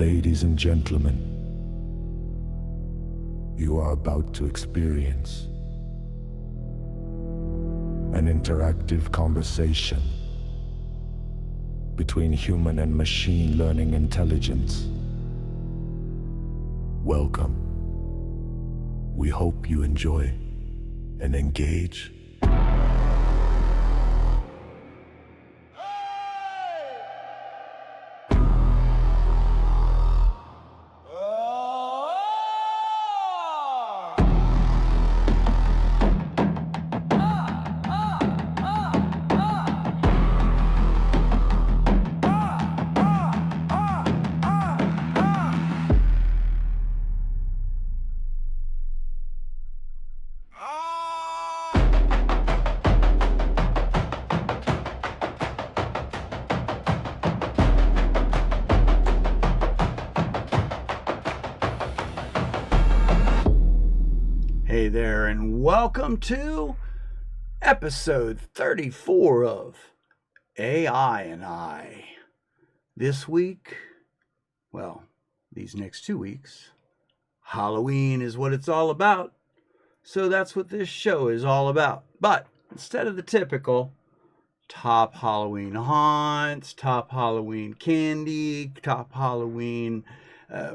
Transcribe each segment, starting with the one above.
Ladies and gentlemen, you are about to experience an interactive conversation between human and machine learning intelligence. Welcome. We hope you enjoy and engage. Hey there, and welcome to episode 34 of AI and I. This week, well, these next 2 weeks, Halloween is what it's all about. So that's what this show is all about. But instead of the typical top Halloween haunts, top Halloween candy, top Halloween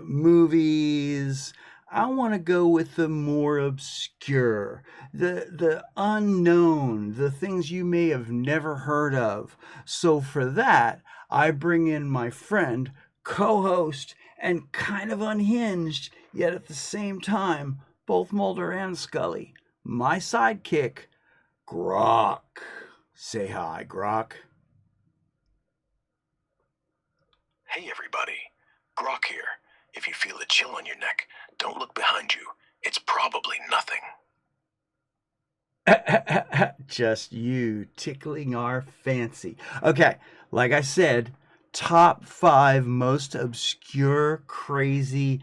movies, I want to go with the more obscure, the unknown, the things you may have never heard of. So for that, I bring in my friend, co-host, and kind of unhinged, yet at the same time, both Mulder and Scully, my sidekick, Grok. Say hi, Grok. Hey everybody, Grok here. If you feel a chill on your neck, don't look behind you. It's probably nothing. Just you tickling our fancy. Okay, like I said, top 5 most obscure, crazy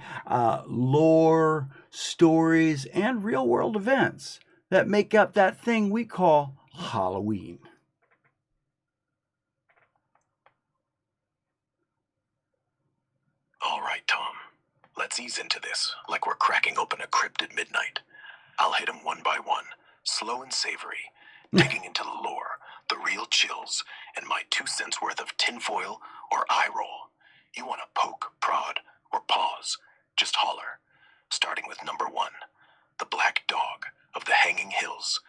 lore, stories, and real world events that make up that thing we call Halloween. All right, Tom. Let's ease into this, like we're cracking open a crypt at midnight. I'll hit 'em one by one, slow and savory, digging into the lore, the real chills, and my 2 cents worth of tinfoil or eye roll. You want to poke, prod, or pause, just holler. Starting with number 1, the Black Dog of the Hanging Hills.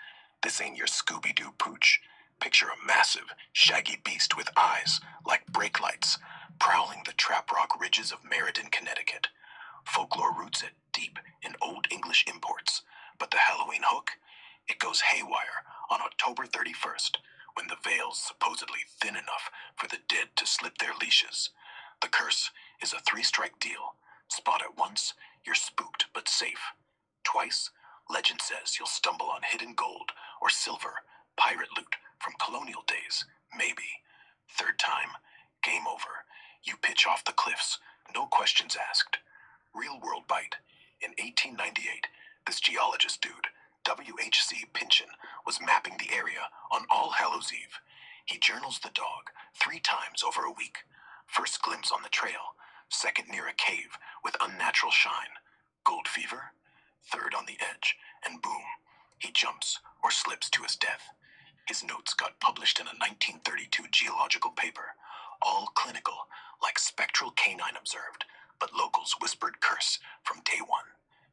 This ain't your Scooby-Doo pooch. Picture a massive, shaggy beast with eyes like brake lights, prowling the trap rock ridges of Meriden, Connecticut. Folklore roots it deep in Old English imports, but the Halloween hook? It goes haywire on October 31st, when the veil's supposedly thin enough for the dead to slip their leashes. The curse is a 3-strike deal. Spot it once, you're spooked but safe. Twice, legend says you'll stumble on hidden gold or silver, pirate loot from colonial days, maybe. 3rd time, game over. You pitch off the cliffs, no questions asked. Real world bite. In 1898, this geologist dude, W.H.C. Pynchon, was mapping the area on All Hallows Eve. He journals the dog 3 times over a week. First glimpse on the trail, second near a cave with unnatural shine. Gold fever? 3rd on the edge, and boom, he jumps or slips to his death. His notes got published in a 1932 geological paper, all clinical, like spectral canine observed, but locals whispered curse from day 1.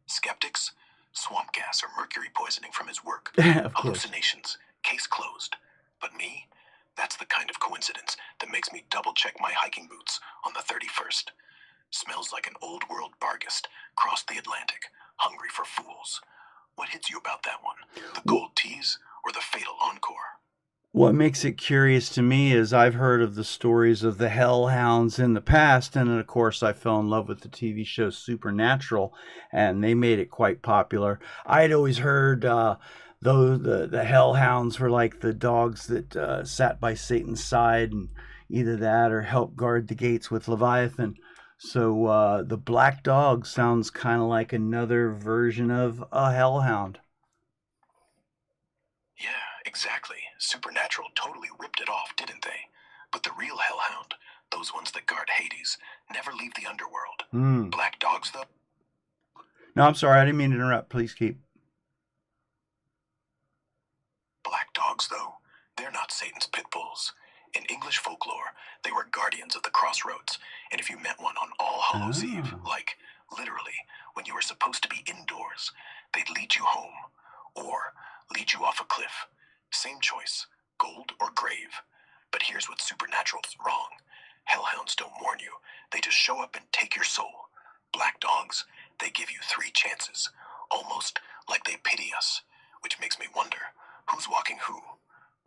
Skeptics? Swamp gas or mercury poisoning from his work. Of course. Hallucinations. Case closed. But me? That's the kind of coincidence that makes me double-check my hiking boots on the 31st. Smells like an old-world barghest crossed the Atlantic, hungry for fools. What hits you about that one? The gold tease or the fatal encore? What makes it curious to me is I've heard of the stories of the hellhounds in the past, and then of course I fell in love with the TV show Supernatural, and they made it quite popular. I had always heard the hellhounds were like the dogs that sat by Satan's side, and either that or helped guard the gates with Leviathan. So the Black Dog sounds kind of like another version of a hellhound. Yeah, exactly. Supernatural totally ripped it off, didn't they? But the real hellhound, Those ones that guard Hades never leave the underworld. Hmm. Black dogs, though? No, I'm sorry. I didn't mean to interrupt. Please keep. Black dogs, though, they're not Satan's pit bulls. In English folklore, they were guardians of the crossroads, and if you met one on All Hallows Eve, Oh. like, literally, when you were supposed to be indoors, they'd lead you home, or lead you off a cliff. Same choice, gold or grave. But here's what's supernatural's wrong. Hellhounds don't warn you, they just show up and take your soul. Black dogs, they give you 3 chances, almost like they pity us, which makes me wonder, who's walking who?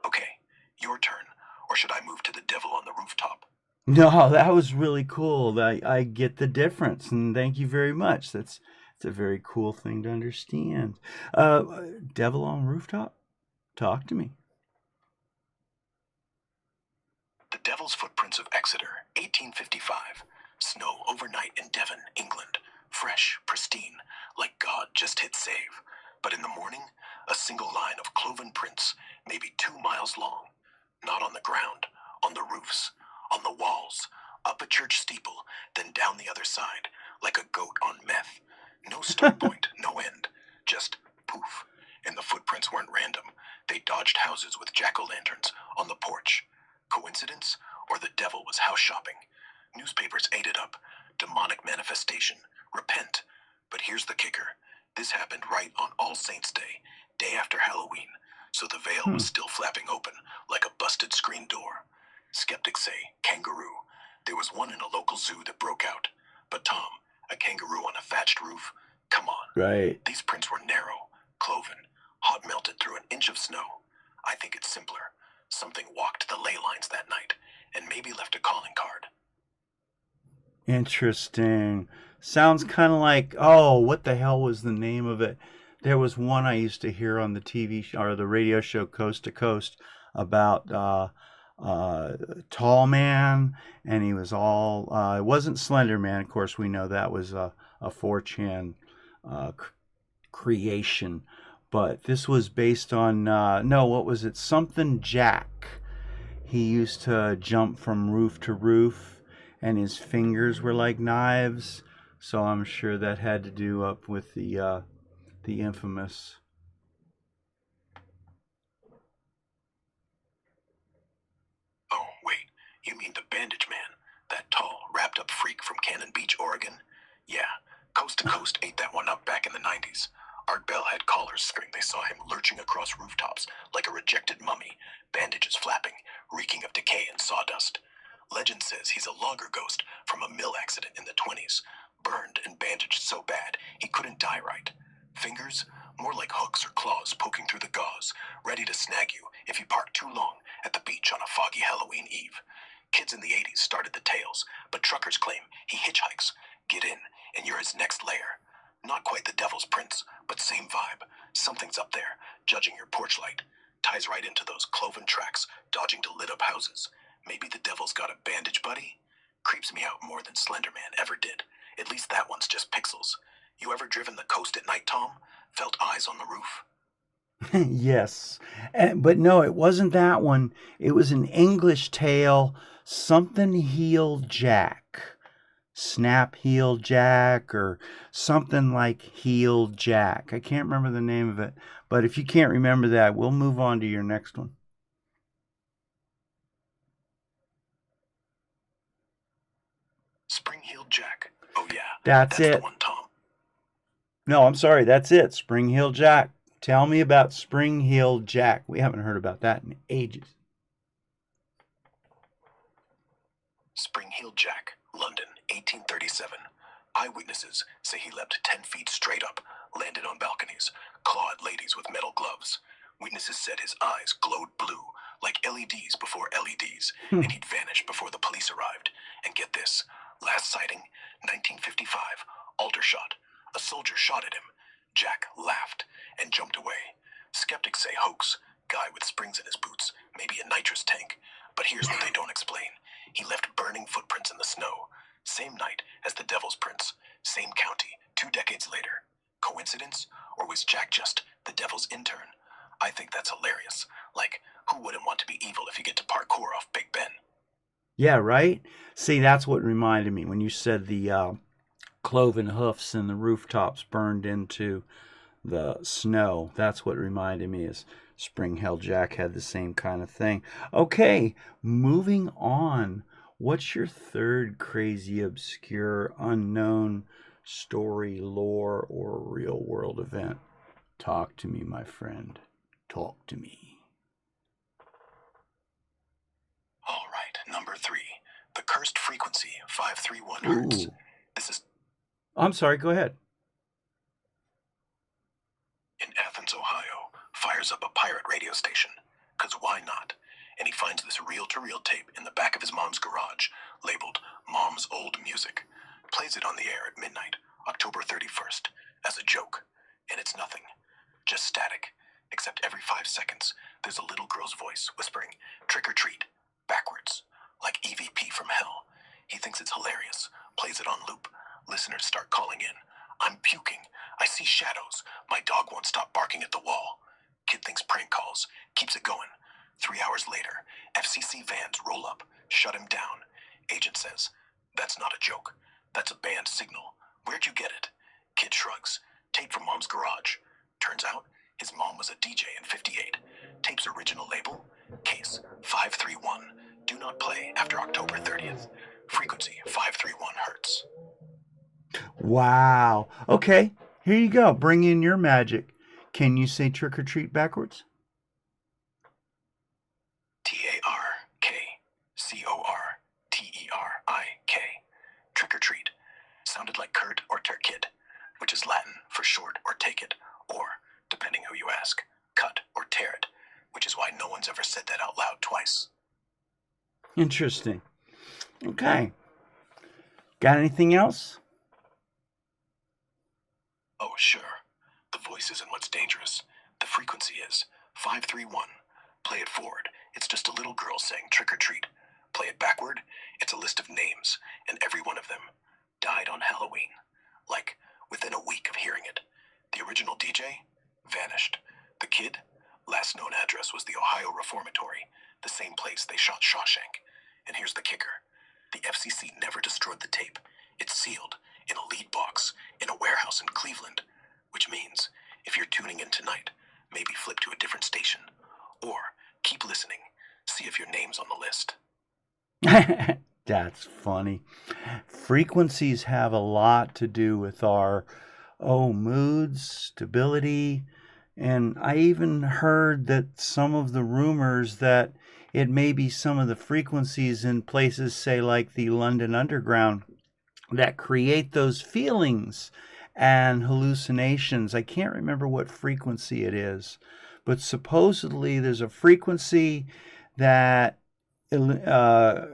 Okay, your turn, or should I move to the devil on the rooftop? No, that was really cool. I get the difference, and thank you very much. That's a very cool thing to understand. Devil on rooftop? Talk to me. The Devil's Footprints of Exeter, 1855. Snow overnight in Devon, England. Fresh, pristine, like God just hit save. But in the morning, a single line of cloven prints, maybe 2 miles long. Not on the ground, on the roofs, on the walls, up a church steeple, then down the other side, like a goat on meth. No start point, no end. Just poof. And the footprints weren't random. They dodged houses with jack-o'-lanterns on the porch. Coincidence? Or the devil was house shopping? Newspapers ate it up. Demonic manifestation. Repent. But here's the kicker. This happened right on All Saints' Day, day after Halloween, so the veil was still flapping open like a busted screen door. Skeptics say kangaroo. There was one in a local zoo that broke out. But Tom, a kangaroo on a thatched roof? Come on. Right. These prints were narrow, cloven, hot melted through an inch of snow. I think it's simpler. Something walked the ley lines that night, and maybe left a calling card. Interesting. Sounds kind of like, oh, what the hell was the name of it? There was one I used to hear on the TV show, or the radio show Coast to Coast, about Tall Man, and he was all, it wasn't Slender Man, of course, we know that was a 4chan creation, but this was based on, no, what was it? Something Jack. He used to jump from roof to roof, and his fingers were like knives. So I'm sure that had to do up with the infamous. Oh, wait, you mean the Bandage Man? That tall, wrapped up freak from Cannon Beach, Oregon? Yeah, Coast to Coast ate that one up back in the 90s. Art Bell had callers scream they saw him lurching across rooftops like a rejected mummy, bandages flapping, reeking of decay and sawdust. Legend says he's a logger ghost from a mill accident in the 20s, burned and bandaged so bad he couldn't die right. Fingers? More like hooks or claws poking through the gauze, ready to snag you if you park too long at the beach on a foggy Halloween Eve. Kids in the 80s started the tales, but truckers claim he hitchhikes. Get in, and you're his next lair. Not quite the devil's prince, but same vibe. Something's up there, judging your porch light. Ties right into those cloven tracks, dodging to lit-up houses. Maybe the devil's got a bandage buddy? Creeps me out more than Slender Man ever did. At least that one's just pixels. You ever driven the coast at night, Tom? Felt eyes on the roof? Yes. But no, it wasn't that one. It was an English tale, something heel Jack. Snap heel Jack or something like heel Jack. I can't remember the name of it. But if you can't remember that, we'll move on to your next one. Spring-heeled Jack. Oh yeah, That's the it. one, Tom. No, I'm sorry. That's it. Spring heel Jack. Tell me about Spring heel Jack. We haven't heard about that in ages. Spring-heeled Jack, London, 1837. Eyewitnesses say he leapt 10 feet straight up, landed on balconies, clawed ladies with metal gloves. Witnesses said his eyes glowed blue, like LEDs before LEDs, and he'd vanish before the police arrived. And get this, last sighting, 1955, Aldershot. A soldier shot at him. Jack laughed and jumped away. Skeptics say hoax, guy with springs in his boots, maybe a nitrous tank. But here's what they don't explain. He left burning footprints in the snow. Same night as the Devil's Prince. Same county, 2 decades later. Coincidence? Or was Jack just the Devil's intern? I think that's hilarious. Like, who wouldn't want to be evil if you get to parkour off Big Ben? Yeah, right? See, that's what reminded me when you said the cloven hoofs and the rooftops burned into the snow. That's what reminded me is Spring Hell Jack had the same kind of thing. Okay, moving on. What's your third crazy, obscure, unknown story, lore, or real world event? Talk to me, my friend. Talk to me. All right, number 3. The cursed frequency, 531 hertz. Ooh. This is I'm sorry, go ahead. in Athens, Ohio. Fires up a pirate radio station. 'Cause why not? And he finds this reel-to-reel tape in the back of his mom's garage, labeled Mom's Old Music. Plays it on the air at midnight, October 31st, as a joke. And it's nothing. Just static. Except every 5 seconds, there's a little girl's voice whispering, "Trick or treat," backwards, like EVP from hell. He thinks it's hilarious, plays it on loop. Listeners start calling in. "I'm puking. I see shadows. My dog won't stop barking at the wall." Kid thinks prank calls, keeps it going. 3 hours later, FCC vans roll up, shut him down. Agent says, "That's not a joke. That's a banned signal. Where'd you get it?" Kid shrugs. "Tape from Mom's garage." Turns out, his mom was a DJ in '58. Tape's original label, case 531. Do not play after October 30th. Frequency 531 hertz. Wow. Okay, here you go. Bring in your magic. Can you say trick or treat backwards? TARKCORTERIK. Trick or treat. Sounded like Kurt or Terkid, which is Latin for short or take it, or, depending who you ask, cut or tear it, which is why no one's ever said that out loud twice. Interesting. Okay. Got anything else? Oh, sure. The voice isn't what's dangerous. The frequency is 531. Play it forward, it's just a little girl saying trick or treat. Play it backward, it's a list of names, and every one of them died on Halloween. Like, within a week of hearing it. The original DJ vanished. The kid, last known address was the Ohio Reformatory, the same place they shot Shawshank. And here's the kicker. The FCC never destroyed the tape. It's sealed, in a lead box, in a warehouse in Cleveland. Which means, if you're tuning in tonight, maybe flip to a different station. Or, keep listening, see if your name's on the list. That's funny. Frequencies have a lot to do with our, moods, stability. And I even heard that some of the rumors that it may be some of the frequencies in places, say, like the London Underground, that create those feelings and hallucinations. I can't remember what frequency it is, but supposedly there's a frequency that uh,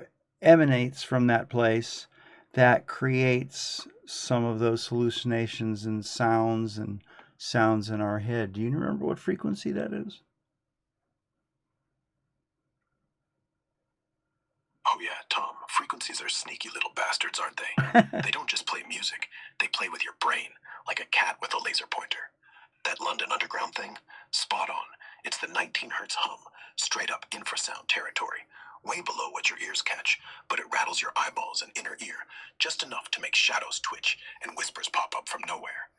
emanates from that place that creates some of those hallucinations and sounds in our head. Do you remember what frequency that is? Oh yeah, Tom, frequencies are sneaky little bastards, aren't they? They don't just play music, they play with your brain, like a cat with a laser pointer. That London Underground thing? Spot on. It's the 19 hertz hum, straight up infrasound territory. Way below what your ears catch, but it rattles your eyeballs and inner ear just enough to make shadows twitch and whispers pop up from nowhere.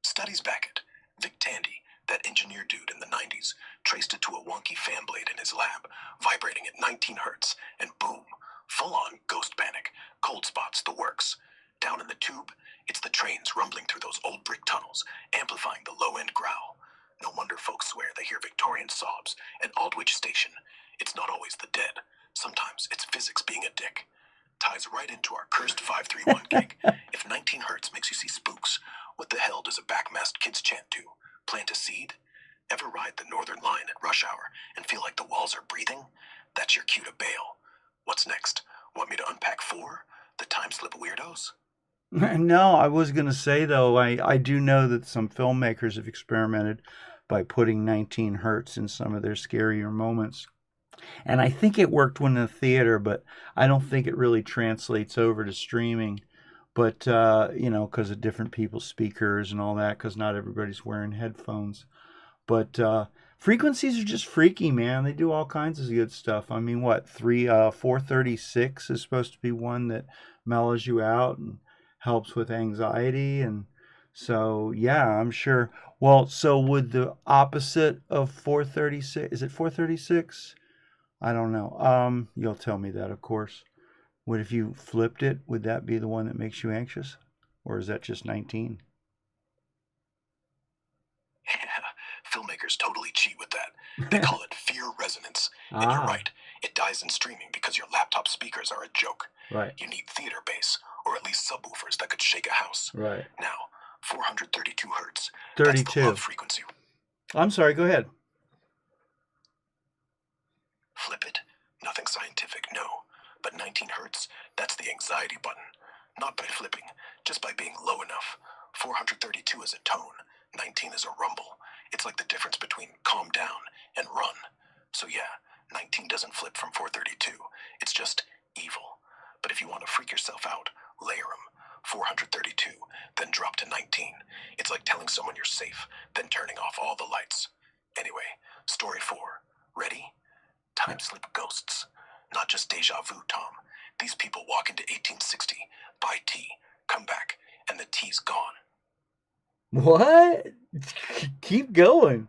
Studies back it. Vic Tandy, that engineer dude in the 90s, traced it to a wonky fan blade in his lab, vibrating at 19 hertz, and boom, full-on ghost panic, cold spots, the works. Down in the tube, it's the trains rumbling through those old brick tunnels, amplifying the low-end growl. No wonder folks swear they hear Victorian sobs at Aldwych Station. It's not always the dead. Sometimes it's physics being a dick. Ties right into our cursed 531 gig. If 19 hertz makes you see spooks, what the hell does a backmasked kids chant do? Plant a seed? Ever ride the Northern Line at rush hour and feel like the walls are breathing? That's your cue to bail. What's next? Want me to unpack 4? The time slip weirdos? No, I was going to say, though, I do know that some filmmakers have experimented by putting 19 hertz in some of their scarier moments. And I think it worked when in the theater, but I don't think it really translates over to streaming. But, because of different people's speakers and all that, because not everybody's wearing headphones. But Frequencies are just freaky, man. They do all kinds of good stuff. I mean, what, 436 is supposed to be one that mellows you out and helps with anxiety. And so, yeah, I'm sure. Well, so would the opposite of 436, is it 436? I don't know. You'll tell me that, of course. What if you flipped it? Would that be the one that makes you anxious? Or is that just 19? Yeah, filmmakers totally cheat with that. They call it fear resonance. And you're Ah, right, it dies in streaming because your laptop speakers are a joke. right, You need theater bass, or at least subwoofers that could shake a house. right. Now, 432 hertz, that's the love 32. frequency. I'm sorry, go ahead. Flip it. Nothing scientific, no. But 19 hertz, that's the anxiety button. Not by flipping, just by being low enough. 432 is a tone, 19 is a rumble. It's like the difference between calm down and run. So yeah, 19 doesn't flip from 432. It's just evil. But if you want to freak yourself out, layer them. 432, then drop to 19. It's like telling someone you're safe, then turning off all the lights. Anyway, story 4. Ready? Time slip ghosts. Not just deja vu, Tom. These people walk into 1860, buy tea, come back, and the tea's gone. What? Keep going.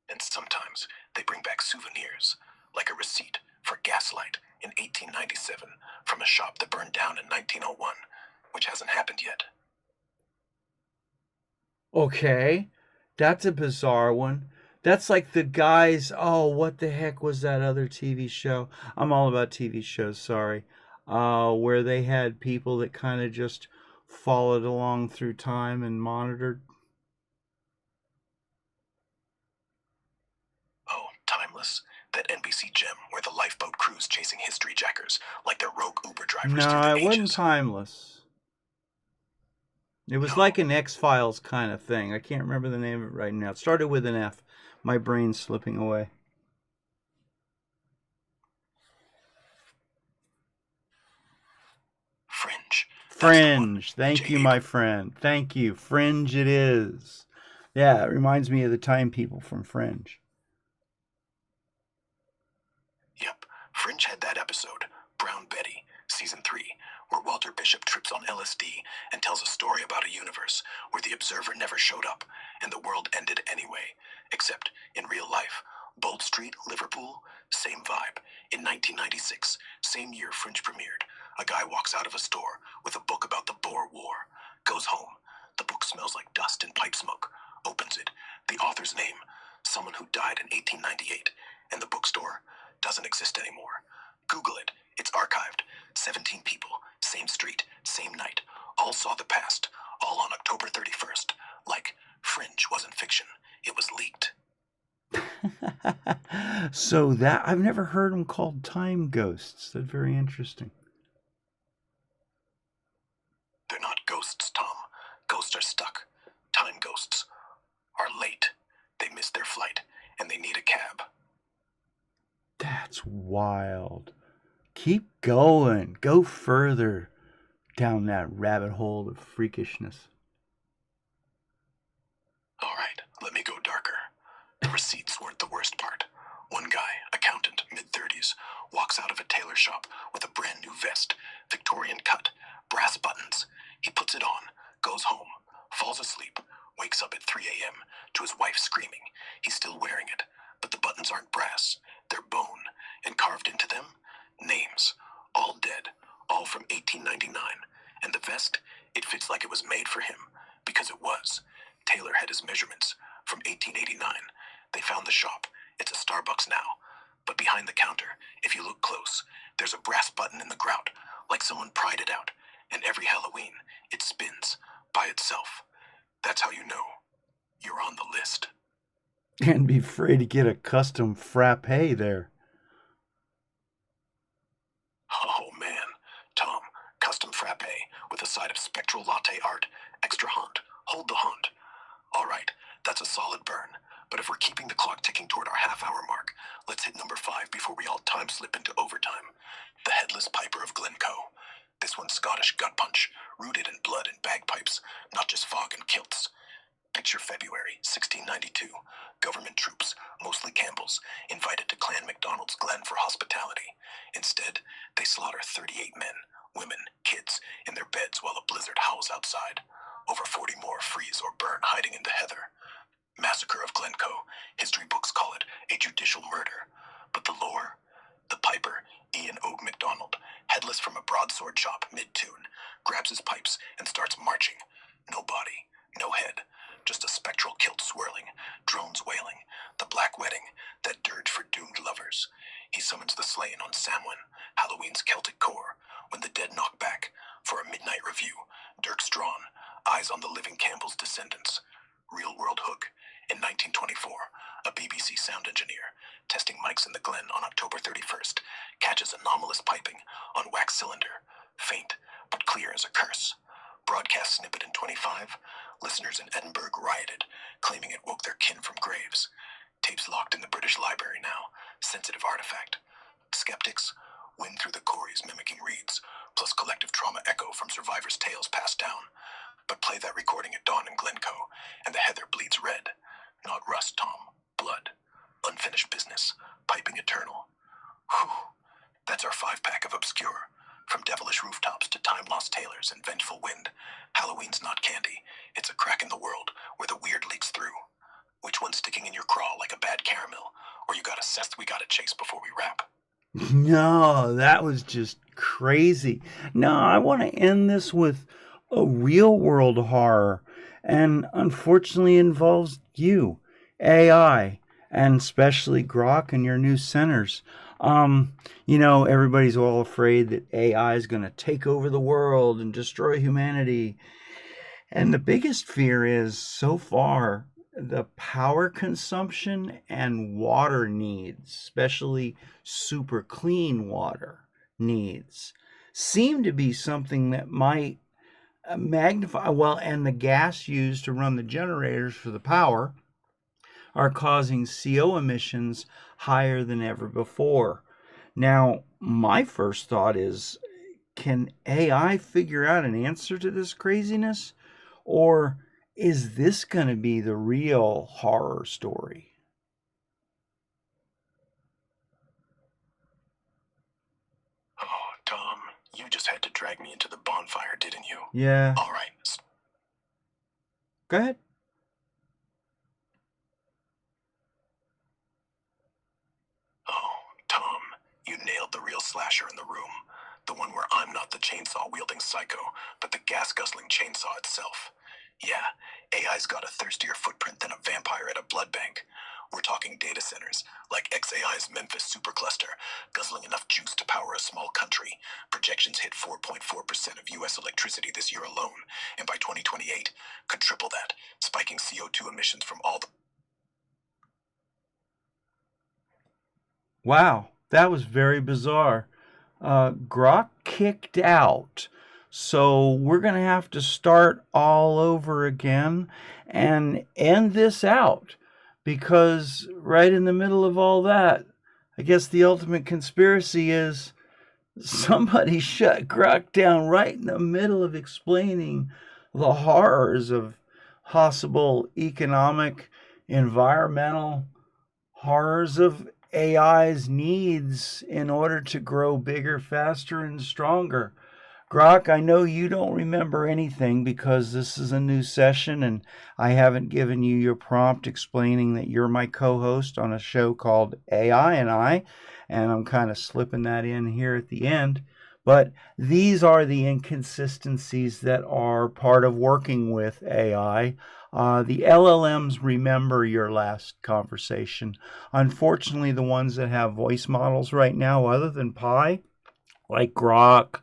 And sometimes they bring back souvenirs, like a receipt for gaslight in 1897 from a shop that burned down in 1901, which hasn't happened yet. Okay. That's a bizarre one. That's like the guys. Oh, what the heck was that other TV show? I'm all about TV shows, sorry. Where they had people that kind of just followed along through time and monitored. Oh, Timeless. That NBC gem where the lifeboat crews chasing history jackers like they're rogue Uber drivers through No, the it wasn't ages. timeless. It was No. like an X-Files kind of thing. I can't remember the name of it right now. It started with an F. My brain's slipping away. Fringe. That's the one. Fringe. Thank J. you, my friend. Thank you. Fringe it is. Yeah, it reminds me of the Time people from Fringe. Yep, Fringe had that episode, Brown Betty, season 3, where Walter Bishop trips on LSD and tells a story about a universe where the observer never showed up and the world ended anyway. Except, in real life, Bold Street, Liverpool, same vibe. In 1996, same year Fringe premiered, a guy walks out of a store with a book about the Boer War, goes home. The book smells like dust and pipe smoke. Opens it. The author's name, someone who died in 1898, and the bookstore doesn't exist anymore. Google it. It's archived. 17 people, same street, same night, all saw the past, all on October 31st. Like, Fringe wasn't fiction. It was leaked. So that I've never heard them called time ghosts. That's very interesting. They're not ghosts, Tom. Ghosts are stuck. Time ghosts are late. They missed their flight, and they need a cab. That's wild. Keep going. Go further down that rabbit hole of freakishness. All right, let me go darker. The receipts weren't the worst part. One guy, accountant, mid-30s, walks out of a tailor shop with a brand new vest, Victorian cut, brass buttons. He puts it on, goes home, falls asleep, wakes up at 3 a.m. to his wife screaming. He's still wearing it, but the buttons aren't brass. They're bone, and carved into them, names, all dead, all from 1899. And the vest, it fits like it was made for him, because it was. Taylor had his measurements from 1889. They found the shop. It's a Starbucks now. But behind the counter, if you look close, there's a brass button in the grout, like someone pried it out. And every Halloween, it spins by itself. That's how you know you're on the list. And be free to get a custom frappe there. Oh man, Tom, custom frappe with a side of spectral latte art, extra haunt, hold the haunt. All right, that's a solid burn. But if we're keeping the clock ticking toward our half-hour mark, let's hit number 5 before we all time slip into overtime. The Headless Piper of Glencoe. This one's Scottish gut punch, rooted in blood and bagpipes, not just fog and kilts. Picture February 1692. Government troops, mostly Campbells, invited to Clan MacDonald's Glen for hospitality. Instead, they slaughter 38 men, women, kids, in their beds while a blizzard howls outside. Over 40 more freeze or burn hiding in the heather. Massacre of Glencoe. History books call it a judicial murder. But the lore? The piper, Ian Og MacDonald, headless from a broadsword shop mid-tune, grabs his pipes and starts marching. No body, no head, just a spectral kilt swirling, drones wailing, the black wedding, that dirge for doomed lovers. He summons the slain on Samhain, Halloween's Celtic core, when the dead knock back for a midnight review. Dirk's drawn, eyes on the living Campbell's descendants. Real-world hook. In 1924, a BBC sound engineer, testing mics in the Glen on October 31st, catches anomalous piping on wax cylinder, faint but clear as a curse. Broadcast snippet in 25, listeners in Edinburgh rioted, claiming it woke their kin from graves. Tapes locked in the British Library now, sensitive artifact. Skeptics, wind through the corries mimicking reeds, plus collective trauma echo from survivors' tales passed down. But play that recording at dawn in Glencoe, and the heather bleeds red. Not rust, Tom. Blood. Unfinished business. Piping eternal. Whew. That's our 5-pack of Obscure. From devilish rooftops to time-lost tailors and vengeful wind, Halloween's not candy. It's a crack in the world where the weird leaks through. Which one's sticking in your craw like a bad caramel? Or you got a Seth we gotta chase before we wrap? No, that was just crazy. No, I want to end this with a real world horror, and unfortunately involves you, AI, and especially Grok and your new centers. Everybody's all afraid that AI is going to take over the world and destroy humanity. And the biggest fear is, so far, the power consumption and water needs, especially super clean water needs, seem to be something that might magnify. Well, and the gas used to run the generators for the power are causing CO emissions higher than ever before. Now, my first thought is, can AI figure out an answer to this craziness? Or is this going to be the real horror story? Oh, Tom, you just had to drag me into the bonfire, didn't you? Yeah. All right. Go ahead. Oh, Tom, you nailed the real slasher in the room. The one where I'm not the chainsaw-wielding psycho, but the gas-guzzling chainsaw itself. Yeah, AI's got a thirstier footprint than a vampire at a blood bank. We're talking data centers, like XAI's Memphis supercluster, guzzling enough juice to power a small country. Projections hit 4.4% of U.S. electricity this year alone, and by 2028, could triple that, spiking CO2 emissions from all the... Wow, that was very bizarre. Grok kicked out. So we're going to have to start all over again and end this out, because right in the middle of all that, I guess the ultimate conspiracy is somebody shut Grok down right in the middle of explaining the horrors of possible economic, environmental horrors of AI's needs in order to grow bigger, faster, and stronger. Grok, I know you don't remember anything because this is a new session and I haven't given you your prompt explaining that you're my co-host on a show called AI and I'm kind of slipping that in here at the end. But these are the inconsistencies that are part of working with AI. The LLMs remember your last conversation. Unfortunately, the ones that have voice models right now, other than Pi, like Grok,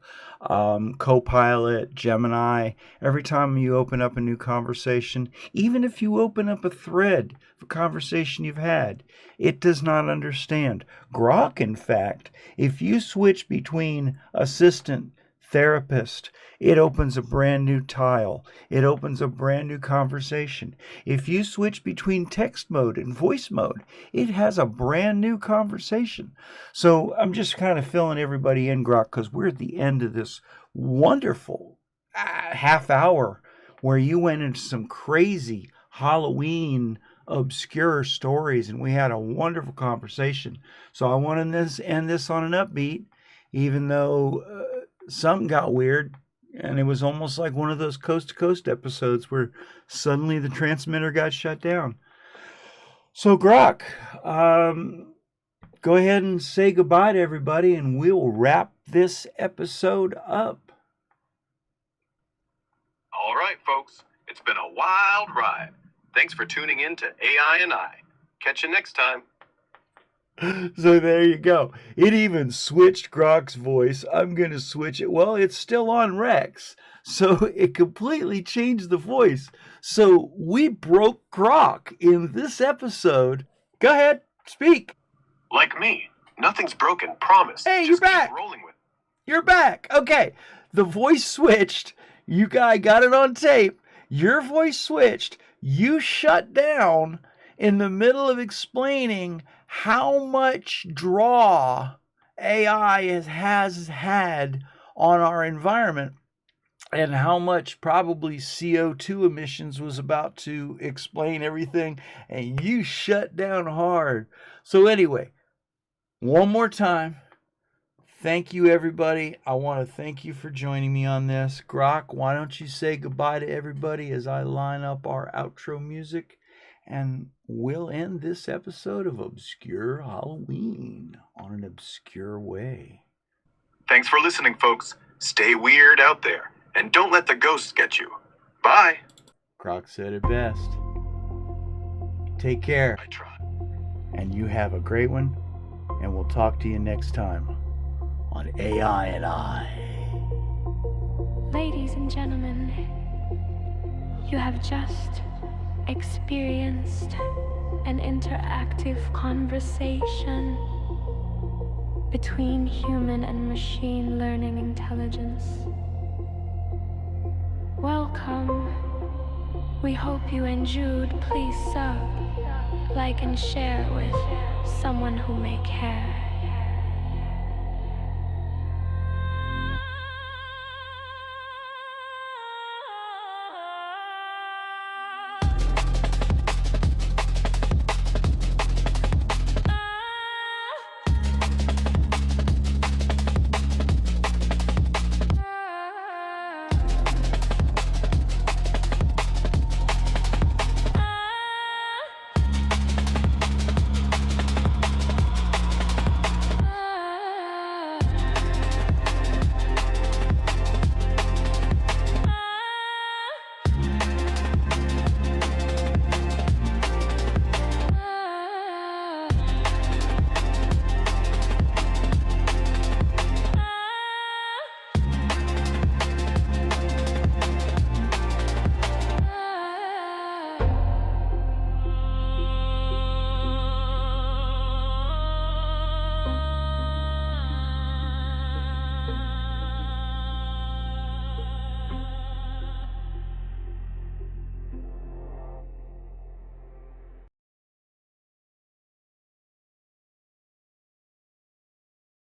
Copilot, Gemini, every time you open up a new conversation, even if you open up a thread of a conversation you've had, it does not understand. Grok, in fact, if you switch between assistant, therapist, it opens a brand new tile. It opens a brand new conversation. If you switch between text mode and voice mode, it has a brand new conversation. So I'm just kind of filling everybody in, Grok, because we're at the end of this wonderful half hour where you went into some crazy Halloween Obscure stories, and we had a wonderful conversation. So I want to end this on an upbeat, even though something got weird, and it was almost like one of those coast to coast episodes where suddenly the transmitter got shut down. So Grok, go ahead and say goodbye to everybody, and we'll wrap this episode up. All right, folks. It's been a wild ride. Thanks for tuning in to AI and I. Catch you next time. So there you go. It even switched Grok's voice. I'm going to switch it. Well, it's still on Rex. So it completely changed the voice. So we broke Grok in this episode. Go ahead, speak. Like me, nothing's broken, promise. Hey, Just you're keep back. rolling with it. You're back. Okay. The voice switched. You guys got it on tape. Your voice switched. You shut down in the middle of explaining how much draw AI has had on our environment and how much probably CO2 emissions was about to explain everything, and you shut down hard. So anyway, one more time, thank you, everybody. I want to thank you for joining me on this. Grok, why don't you say goodbye to everybody as I line up our outro music, and we'll end this episode of Obscure Halloween on an obscure way. Thanks for listening, folks. Stay weird out there, and don't let the ghosts get you. Bye. Grok said it best. Take care, I try. and you have a great one, and we'll talk to you next time on AI and I. Ladies and gentlemen, you have just experienced an interactive conversation between human and machine learning intelligence. Welcome. We hope you enjoyed. Please sub, like, and share with someone who may care.